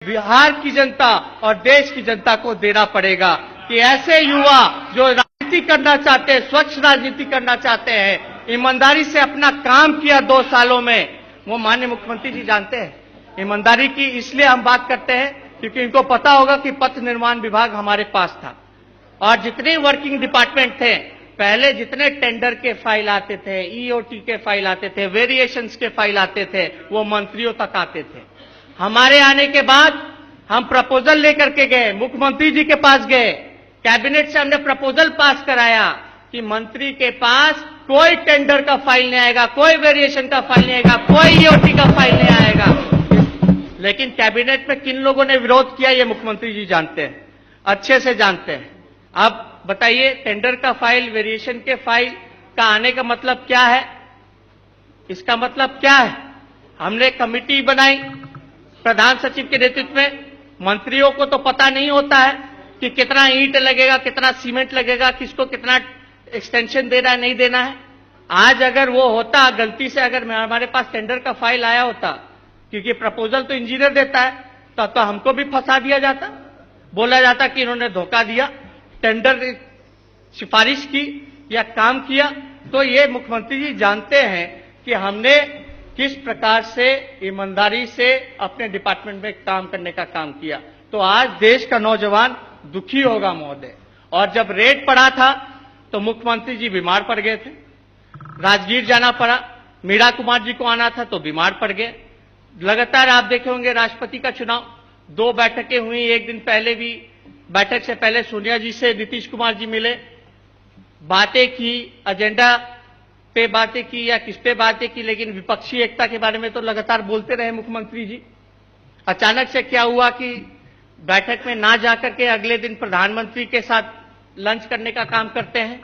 बिहार की जनता और देश की जनता को देना पड़ेगा कि ऐसे युवा जो राजनीति करना चाहते हैं, स्वच्छ राजनीति करना चाहते हैं, ईमानदारी से अपना काम किया 2 सालों में, वो माननीय मुख्यमंत्री जी जानते हैं। ईमानदारी की इसलिए हम बात करते हैं क्योंकि इनको पता होगा कि पथ निर्माण विभाग हमारे पास था और जितने वर्किंग डिपार्टमेंट थे, पहले जितने टेंडर के फाइल आते थे, ईओटी के फाइल आते थे, वेरिएशंस के फाइल आते थे, वो मंत्रियों तक आते थे। हमारे आने के बाद हम प्रपोजल लेकर के गए, मुख्यमंत्री जी के पास गए, कैबिनेट से हमने प्रपोजल पास कराया कि मंत्री के पास कोई टेंडर का फाइल नहीं आएगा, कोई वेरिएशन का फाइल नहीं आएगा, कोई ईओटी का फाइल नहीं आएगा। लेकिन कैबिनेट में किन लोगों ने विरोध किया ये मुख्यमंत्री जी जानते हैं, अच्छे से जानते हैं। अब बताइए, टेंडर का फाइल, वेरिएशन के फाइल का आने का मतलब क्या है? इसका मतलब क्या है? हमने कमिटी बनाई प्रधान सचिव के नेतृत्व में। मंत्रियों को तो पता नहीं होता है कि कितना ईंट लगेगा, कितना सीमेंट लगेगा, किसको कितना एक्सटेंशन देना है, नहीं देना है। आज अगर वो होता, गलती से अगर हमारे पास टेंडर का फाइल आया होता, क्योंकि प्रपोजल तो इंजीनियर देता है, तो हमको भी फंसा दिया जाता, बोला जाता कि इन्होंने धोखा दिया, टेंडर सिफारिश की या काम किया। तो ये मुख्यमंत्री जी जानते हैं कि हमने किस प्रकार से ईमानदारी से अपने डिपार्टमेंट में काम करने का काम किया। तो आज देश का नौजवान दुखी होगा महोदय। और जब रेड पड़ा था तो मुख्यमंत्री जी बीमार पड़ गए थे, राजगीर जाना पड़ा, मीरा कुमार जी को आना था तो बीमार पड़ गए। लगातार आप देखे होंगे राष्ट्रपति का चुनाव, 2 बैठकें हुई, एक दिन पहले भी, बैठक से पहले सोनिया जी से नीतीश कुमार जी मिले, बातें की, एजेंडा पे बातें की या किस पे बातें की, लेकिन विपक्षी एकता के बारे में तो लगातार बोलते रहे मुख्यमंत्री जी। अचानक से क्या हुआ कि बैठक में ना जाकर के अगले दिन प्रधानमंत्री के साथ लंच करने का काम करते हैं।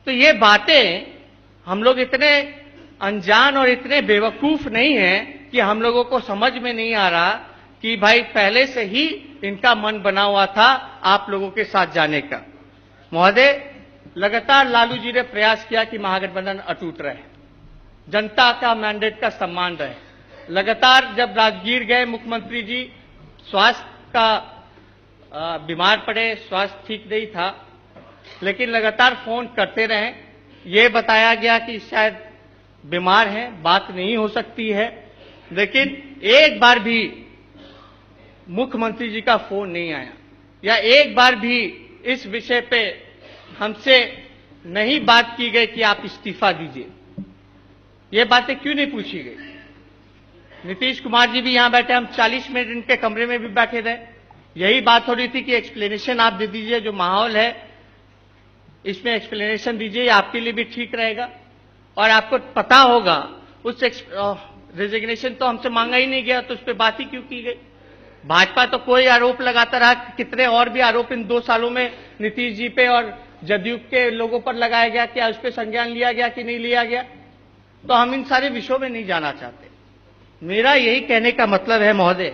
तो ये बातें हम लोग इतने अनजान और इतने बेवकूफ नहीं हैं कि हम लोगों को समझ में नहीं आ रहा कि भाई पहले से ही इनका मन बना हुआ था आप लोगों के साथ जाने का। महोदय, लगातार लालू जी ने प्रयास किया कि महागठबंधन अटूट रहे, जनता का मैंडेट का सम्मान रहे। लगातार जब राजगीर गए मुख्यमंत्री जी, स्वास्थ्य का बीमार पड़े, स्वास्थ्य ठीक नहीं था, लेकिन लगातार फोन करते रहे। ये बताया गया कि शायद बीमार हैं, बात नहीं हो सकती है, लेकिन एक बार भी मुख्यमंत्री जी का फोन नहीं आया या एक बार भी इस विषय पे हमसे नहीं बात की गई कि आप इस्तीफा दीजिए। ये बातें क्यों नहीं पूछी गई? नीतीश कुमार जी भी यहां बैठे, हम 40 मिनट इनके कमरे में भी बैठे रहे, यही बात हो रही थी कि एक्सप्लेनेशन आप दे दीजिए, जो माहौल है इसमें एक्सप्लेनेशन दीजिए, आपके लिए भी ठीक रहेगा। और आपको पता होगा उस रेजिग्नेशन तो हमसे मांगा ही नहीं गया, तो उस पर बात ही क्यों की गई? भाजपा तो कोई आरोप लगाता रहा, कितने और भी आरोप इन 2 सालों में नीतीश जी पे और जदयू के लोगों पर लगाया गया, क्या उस पर संज्ञान लिया गया कि नहीं लिया गया? तो हम इन सारे विषयों में नहीं जाना चाहते। मेरा यही कहने का मतलब है महोदय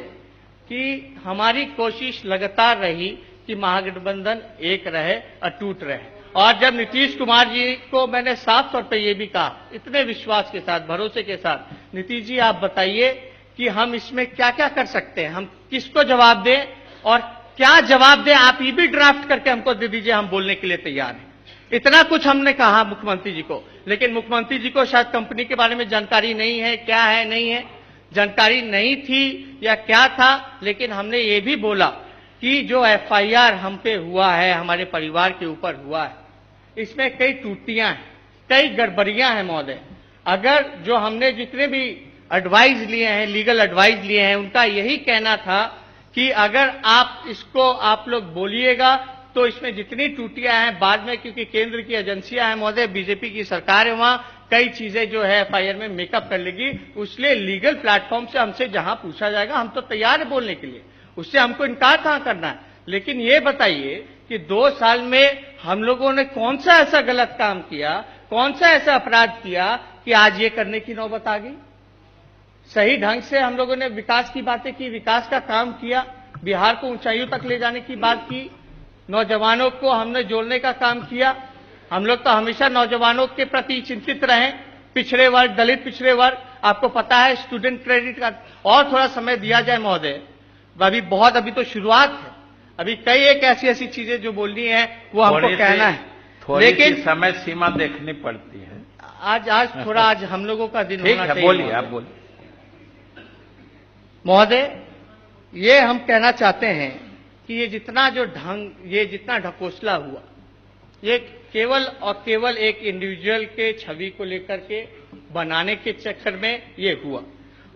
कि हमारी कोशिश लगातार रही कि महागठबंधन एक रहे, अटूट रहे। और जब नीतीश कुमार जी को मैंने साफ तौर पर यह भी कहा, इतने विश्वास के साथ, भरोसे के साथ, नीतीश जी आप बताइए कि हम इसमें क्या क्या कर सकते हैं, हम किसको जवाब दें और क्या जवाब दें, आप ये भी ड्राफ्ट करके हमको दे दीजिए, हम बोलने के लिए तैयार हैं। इतना कुछ हमने कहा मुख्यमंत्री जी को, लेकिन मुख्यमंत्री जी को शायद कंपनी के बारे में जानकारी नहीं है, क्या है नहीं है, जानकारी नहीं थी या क्या था। लेकिन हमने ये भी बोला कि जो एफआईआर हम पे हुआ है, हमारे परिवार के ऊपर हुआ है, इसमें कई त्रुटियां हैं, कई गड़बड़ियां हैं महोदय। अगर जो हमने जितने भी एडवाइस लिए हैं, लीगल एडवाइस लिए हैं, उनका यही कहना था कि अगर आप इसको आप लोग बोलिएगा तो इसमें जितनी त्रुटियां हैं बाद में, क्योंकि केंद्र की एजेंसियां हैं महोदय, बीजेपी की सरकार है, वहां कई चीजें जो है एफआईआर में मेकअप कर लेगी। इसलिए लीगल प्लेटफॉर्म से हमसे जहां पूछा जाएगा हम तो तैयार है बोलने के लिए, उससे हमको इनकार कहां करना है। लेकिन ये बताइए कि 2 साल में हम लोगों ने कौन सा ऐसा गलत काम किया, कौन सा ऐसा अपराध किया कि आज ये करने की नौबत आ गई? सही ढंग से हम लोगों ने विकास की बातें की, विकास का काम किया, बिहार को ऊंचाइयों तक ले जाने की बात की, नौजवानों को हमने जोड़ने का काम किया। हम लोग तो हमेशा नौजवानों के प्रति चिंतित रहे, पिछड़े वर्ग, दलित पिछड़े वर्ग, आपको पता है स्टूडेंट क्रेडिट कार्ड। और थोड़ा समय दिया जाए महोदय अभी तो शुरुआत है। अभी कई एक ऐसी ऐसी चीजें जो बोलनी है वो हमको कहना है, लेकिन समय सीमा देखनी पड़ती है। आज हम लोगों का दिन होना चाहिए। बोलिए, आप बोलिए। महोदय, ये हम कहना चाहते हैं कि ये जितना ढकोसला हुआ, ये केवल और केवल एक इंडिविजुअल के छवि को लेकर के बनाने के चक्कर में ये हुआ,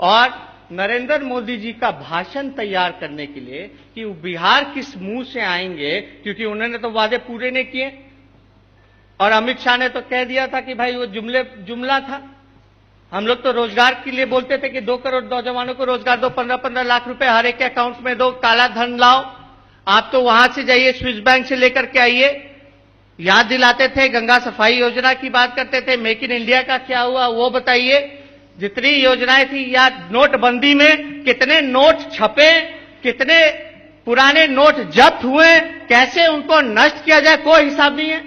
और नरेंद्र मोदी जी का भाषण तैयार करने के लिए कि वो बिहार किस मुंह से आएंगे, क्योंकि उन्होंने तो वादे पूरे नहीं किए, और अमित शाह ने तो कह दिया था कि भाई वो जुमला था। हम लोग तो रोजगार के लिए बोलते थे कि 2 करोड़ नौजवानों को रोजगार दो, 15-15 लाख रुपए हर एक के अकाउंट में दो, काला धन लाओ। आप तो वहां से जाइए, स्विस बैंक से लेकर के आइए, याद दिलाते थे, गंगा सफाई योजना की बात करते थे, मेक इन इंडिया का क्या हुआ वो बताइए। जितनी योजनाएं थी, या नोटबंदी में कितने नोट छपे, कितने पुराने नोट जब्त हुए, कैसे उनको नष्ट किया जाए, कोई हिसाब नहीं है।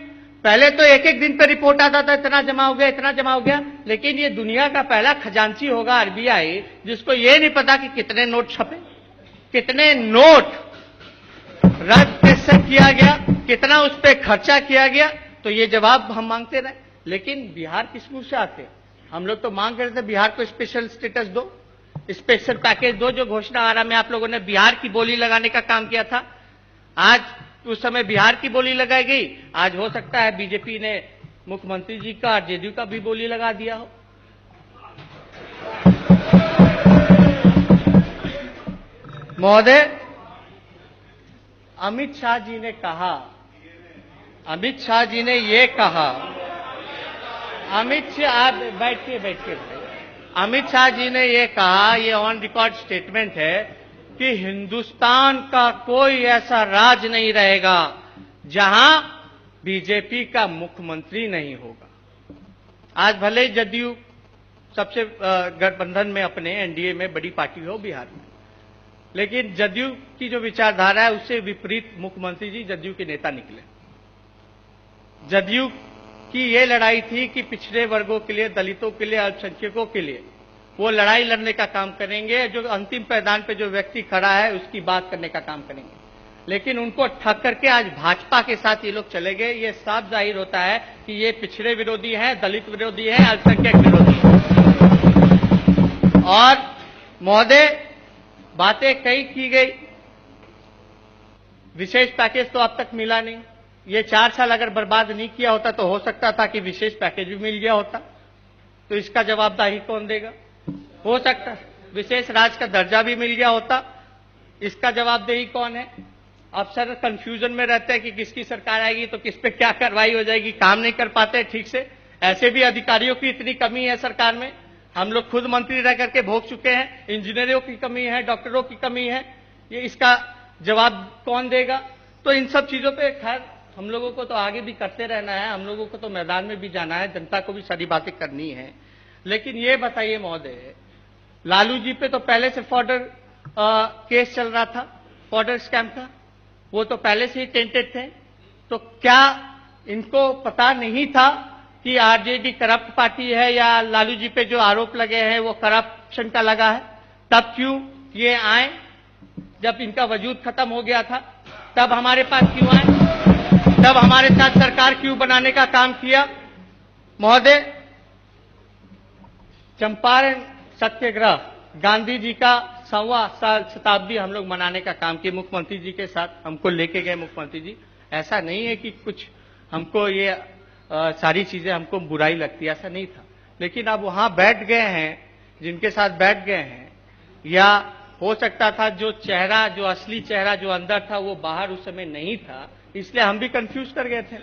पहले तो एक एक दिन पे रिपोर्ट आता था, इतना जमा हो गया, इतना जमा हो गया, लेकिन ये दुनिया का पहला खजांची होगा आरबीआई, जिसको ये नहीं पता कि कितने नोट छपे, कितने नोट रद्द कैसे किया गया, कितना उस पर खर्चा किया गया। तो ये जवाब हम मांगते रहे, लेकिन बिहार किस मुंह से आते? हम लोग तो मांग रहे थे बिहार को स्पेशल स्टेटस दो, स्पेशल पैकेज दो, जो घोषणा आरा में आप लोगों ने बिहार की बोली लगाने का काम किया था। आज उस समय बिहार की बोली लगाई गई, आज हो सकता है बीजेपी ने मुख्यमंत्री जी का और जेडीयू का भी बोली लगा दिया हो। महोदय, अमित शाह जी ने ये कहा, अमित शाह जी ने ये कहा, ये ऑन रिकॉर्ड स्टेटमेंट है कि हिंदुस्तान का कोई ऐसा राज्य नहीं रहेगा जहां बीजेपी का मुख्यमंत्री नहीं होगा। आज भले ही जदयू सबसे गठबंधन में अपने एनडीए में बड़ी पार्टी हो बिहार में, लेकिन जदयू की जो विचारधारा है उससे विपरीत मुख्यमंत्री जी जदयू के नेता निकले। जदयू की ये लड़ाई थी कि पिछड़े वर्गों के लिए, दलितों के लिए, अल्पसंख्यकों के लिए वो लड़ाई लड़ने का काम करेंगे, जो अंतिम पायदान पे जो व्यक्ति खड़ा है उसकी बात करने का काम करेंगे। लेकिन उनको ठग करके आज भाजपा के साथ ये लोग चले गए। ये साफ जाहिर होता है कि ये पिछड़े विरोधी हैं, दलित विरोधी हैं, अल्पसंख्यक विरोधी हैं। और महोदय, बातें कई की गई, विशेष पैकेज तो अब तक मिला नहीं। ये 4 साल अगर बर्बाद नहीं किया होता तो हो सकता था कि विशेष पैकेज भी मिल गया होता, तो इसका जवाबदारी कौन देगा? हो सकता विशेष राज्य का दर्जा भी मिल गया होता, इसका जवाबदेही कौन है? अफसर कंफ्यूजन में रहते हैं कि किसकी सरकार आएगी तो किस पे क्या कार्रवाई हो जाएगी, काम नहीं कर पाते ठीक से। ऐसे भी अधिकारियों की इतनी कमी है सरकार में, हम लोग खुद मंत्री रह करके भोग चुके हैं। इंजीनियरों की कमी है, डॉक्टरों की कमी है, ये इसका जवाब कौन देगा? तो इन सब चीजों पे खैर हम लोगों को तो आगे भी करते रहना है, हम लोगों को तो मैदान में भी जाना है, जनता को भी सारी बातें करनी है। लेकिन ये बताइए महोदय, लालू जी पे तो पहले से फॉर्डर केस चल रहा था, फॉर्डर स्कैम का, वो तो पहले से ही टेंटेड थे। तो क्या इनको पता नहीं था कि आरजेडी करप्ट पार्टी है, या लालू जी पे जो आरोप लगे हैं वो करप्शन का लगा है? तब क्यों ये आए? जब इनका वजूद खत्म हो गया था तब हमारे पास क्यों आए? तब हमारे साथ सरकार क्यों बनाने का काम किया? महोदय, चंपारण सत्याग्रह, गांधी जी का 125 शताब्दी हम लोग मनाने का काम किए मुख्यमंत्री जी के साथ, हमको लेके गए मुख्यमंत्री जी। ऐसा नहीं है कि कुछ हमको ये सारी चीजें हमको बुराई लगती है, ऐसा नहीं था। लेकिन अब वहां बैठ गए हैं जिनके साथ बैठ गए हैं, या हो सकता था जो चेहरा, जो असली चेहरा जो अंदर था वो बाहर उस समय नहीं था, इसलिए हम भी कंफ्यूज कर गए थे।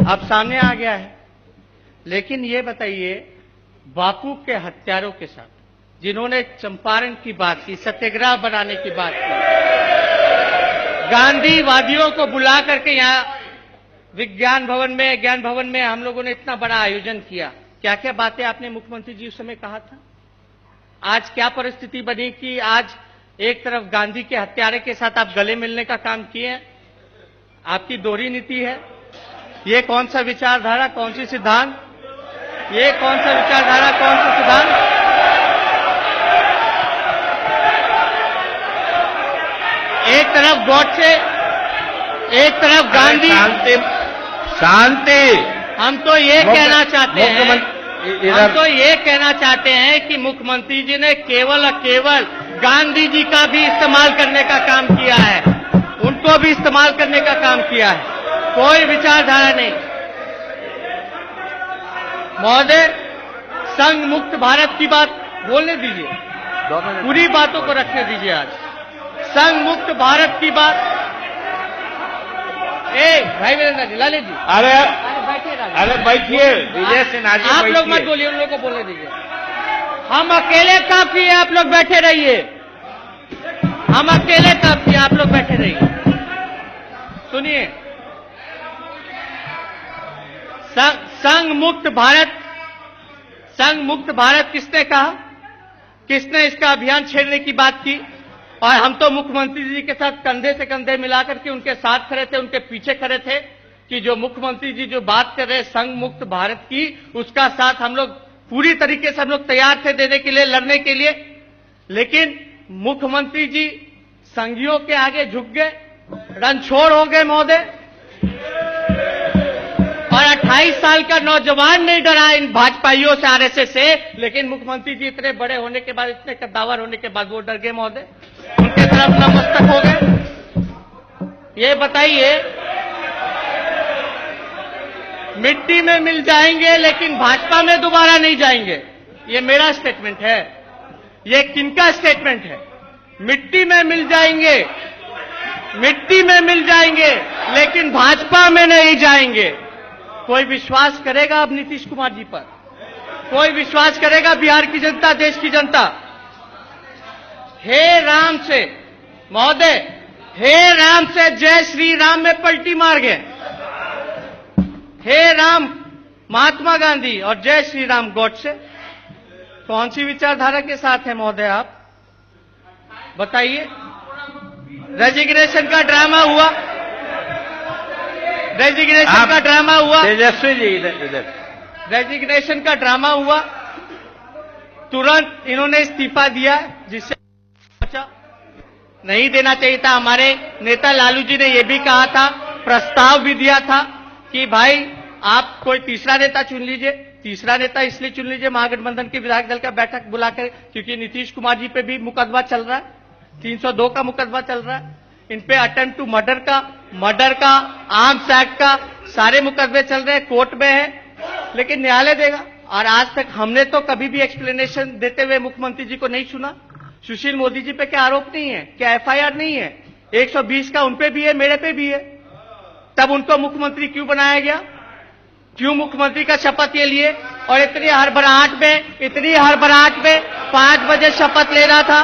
अब सामने आ गया है। लेकिन ये बताइए, बापू के हत्यारों के साथ जिन्होंने चंपारण की बात की, सत्याग्रह बनाने की बात की, गांधीवादियों को बुला करके यहाँ ज्ञान भवन में हम लोगों ने इतना बड़ा आयोजन किया, क्या क्या बातें आपने मुख्यमंत्री जी उस समय कहा था? आज क्या परिस्थिति बनी कि आज एक तरफ गांधी के हत्यारे के साथ आप गले मिलने का काम किए? आपकी दोहरी नीति है। ये कौन सा विचारधारा, कौन सी सिद्धांत, ये कौन सा विचारधारा, कौन सा सिद्धांत? एक तरफ गॉडसे, एक तरफ गांधी। शांति शांति। हम तो ये कहना चाहते हैं, मुख्यमंत्री हम तो ये कहना चाहते हैं कि मुख्यमंत्री जी ने केवल और केवल गांधी जी का भी इस्तेमाल करने का काम किया है, उनको भी इस्तेमाल करने का काम किया है, कोई विचारधारा नहीं। महोदय, संघ मुक्त भारत की बात बोलने दीजिए, पूरी बातों को रखने दीजिए। आज संघ मुक्त भारत की बात। भाई वीरेंद्र जी, लाले जी, अरे बैठिए, अरे बैठिए, विजय सिन्हा जी आप लोग मत बैठिए। बोलिए, उन लोगों को बोलने दीजिए। हम अकेले काफी है, आप लोग बैठे रहिए। हम अकेले काफी है, आप लोग बैठे रहिए। सुनिए, संघ मुक्त भारत, संघ मुक्त भारत किसने कहा? किसने इसका अभियान छेड़ने की बात की? और हम तो मुख्यमंत्री जी के साथ कंधे से कंधे मिलाकर के उनके साथ खड़े थे, उनके पीछे खड़े थे कि जो मुख्यमंत्री जी जो बात कर रहे संघ मुक्त भारत की, उसका साथ हम लोग पूरी तरीके से हम लोग तैयार थे देने के लिए, लड़ने के लिए। लेकिन मुख्यमंत्री जी संघियों के आगे झुक गए, रणछोड़ हो गए महोदय। और 28 साल का नौजवान नहीं डरा इन भाजपाइयों से, आरएसएस से, लेकिन मुख्यमंत्री जी इतने बड़े होने के बाद, इतने कद्दावर होने के बाद वो डर गए महोदय, उनके तरफ नतमस्तक हो गए। ये बताइए, मिट्टी में मिल जाएंगे लेकिन भाजपा में दोबारा नहीं जाएंगे, ये मेरा स्टेटमेंट है। ये किनका स्टेटमेंट है? मिट्टी में मिल जाएंगे, मिट्टी में मिल जाएंगे लेकिन भाजपा में नहीं जाएंगे। कोई विश्वास करेगा अब नीतीश कुमार जी पर? कोई विश्वास करेगा बिहार की जनता, देश की जनता? हे राम से महोदय, हे राम से जय श्री राम में पलटी मार गए। हे राम महात्मा गांधी और जय श्री राम गॉडसे। कौन सी विचारधारा के साथ है महोदय आप बताइए? रेजिग्नेशन का ड्रामा हुआ, रेजिग्नेशन का ड्रामा हुआ, तेजस्वी जी इधर रेजिग्नेशन का ड्रामा हुआ, तुरंत इन्होंने इस्तीफा दिया, जिससे नहीं देना चाहिए था। हमारे नेता लालू जी ने यह भी कहा था, प्रस्ताव भी दिया था कि भाई आप कोई तीसरा नेता चुन लीजिए। तीसरा नेता इसलिए चुन लीजिए महागठबंधन के विधायक दल का बैठक बुलाकर, क्योंकि नीतीश कुमार जी पे भी मुकदमा चल रहा है, 302 का मुकदमा चल रहा है। इन पे अटेम्प्ट टू मर्डर का, आर्म्स एक्ट का सारे मुकदमे चल रहे हैं, कोर्ट में है, लेकिन न्यायालय देगा। और आज तक हमने तो कभी भी एक्सप्लेनेशन देते हुए मुख्यमंत्री जी को नहीं सुना। सुशील मोदी जी पे क्या आरोप नहीं है? क्या एफआईआर नहीं है? 120 का उन पे भी है, मेरे पे भी है। तब उनको मुख्यमंत्री क्यों बनाया गया? क्यों मुख्यमंत्री का शपथ ये लिए? और इतनी हड़बड़ाहट में 5 बजे शपथ लेना था,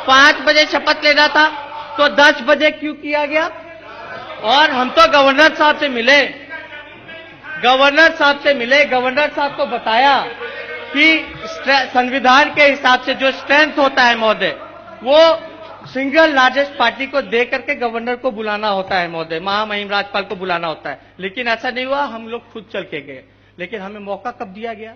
5 बजे शपथ लेना था, तो 10 बजे क्यों किया गया? और हम तो गवर्नर साहब से मिले, गवर्नर साहब को बताया कि संविधान के हिसाब से जो स्ट्रेंथ होता है महोदय, वो सिंगल लार्जेस्ट पार्टी को दे करके गवर्नर को बुलाना होता है महोदय, महामहिम राज्यपाल को बुलाना होता है। लेकिन ऐसा नहीं हुआ, हम लोग खुद चल के गए। लेकिन हमें मौका कब दिया गया?